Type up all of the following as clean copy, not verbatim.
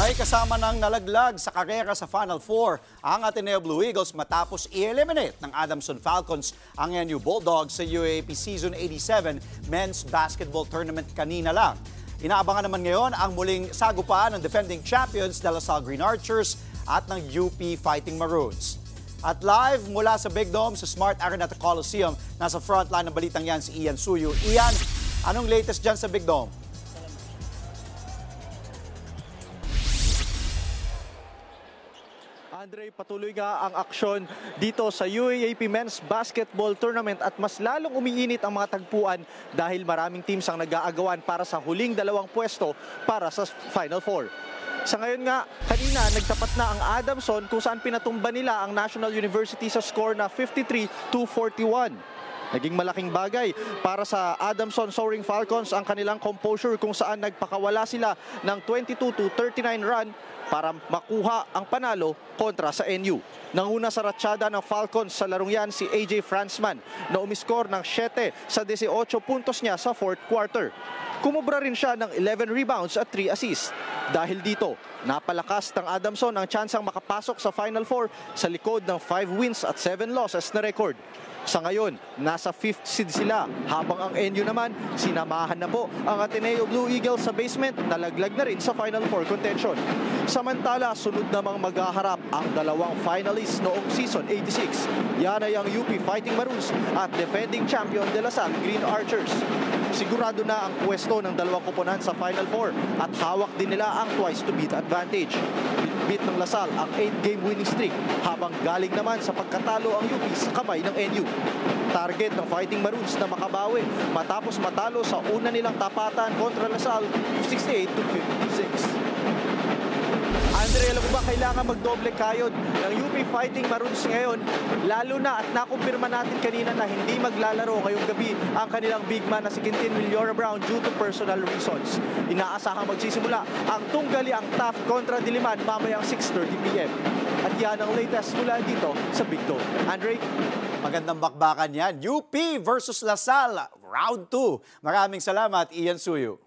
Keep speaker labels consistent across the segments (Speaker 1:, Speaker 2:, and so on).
Speaker 1: May kasama ng nalaglag sa karera sa Final Four ang Ateneo Blue Eagles matapos i-eliminate ng Adamson Falcons ang NU Bulldogs sa UAAP Season 87 Men's Basketball Tournament kanina lang. Inaabangan naman ngayon ang muling sagupaan ng defending champions de La Salle Green Archers at ng UP Fighting Maroons. At live mula sa Big Dome sa Smart Araneta Coliseum, nasa frontline ng balitang yan si Ian Suyu. Ian, anong latest dyan sa Big Dome?
Speaker 2: Andre, patuloy nga ang aksyon dito sa UAAP Men's Basketball Tournament at mas lalong umiinit ang mga tagpuan dahil maraming teams ang nag-aagawan para sa huling dalawang pwesto para sa Final Four. Sa ngayon nga, kanina nagtapat na ang Adamson kung saan pinatumba nila ang National University sa score na 53-41. Naging malaking bagay para sa Adamson Soaring Falcons ang kanilang composure kung saan nagpakawala sila ng 22-39 run para makuha ang panalo kontra sa NU. Nanguna sa ratsyada ng Falcons sa larong yan si AJ Franzman na umiskor ng 7 sa 18 puntos niya sa fourth quarter. Kumubra rin siya ng 11 rebounds at 3 assists. Dahil dito, napalakas ng Adamson ang tsansang makapasok sa Final Four sa likod ng 5 wins at 7 losses na record. Sa ngayon, nasa 5th seed sila habang ang NU naman sinamahan na po ang Ateneo Blue Eagles sa basement, nalaglag na rin sa Final Four contention. Samantala, sunod namang maghaharap ang dalawang finalists noong season 86. Yan ay ang UP Fighting Maroons at defending champion de La Salle Green Archers. Sigurado na ang pwesto ng dalawang koponan sa Final Four at hawak din nila ang twice to beat advantage. Beat ng La Salle ang 8-game winning streak habang galing naman sa pagkatalo ang UP sa kamay ng NU. Target ng Fighting Maroons na makabawi matapos matalo sa una nilang tapatan kontra La Salle 68-56. Andre, alam mo ba kailangan magdoble kayod ng UP Fighting Maroons ngayon, lalo na at nakumpirma natin kanina na hindi maglalaro ngayong gabi ang kanilang big man na si Quintin Millora Brown due to personal reasons. Inaasahang magsisimula ang tunggaliang tough kontra Diliman mamayang 6:30 PM. At yan ang latest mula dito sa Big Dome. Andre?
Speaker 1: Magandang bakbakan yan. UP versus La Salle, round 2. Maraming salamat, Ian Suyu.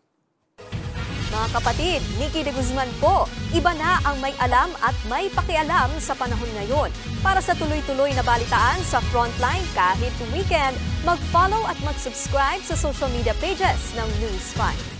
Speaker 3: Mga kapatid, Nikki de Guzman po. Iba na ang may alam at may pakialam sa panahon ngayon. Para sa tuloy-tuloy na balitaan sa Frontline kahit weekend, mag-follow at mag-subscribe sa social media pages ng News 5.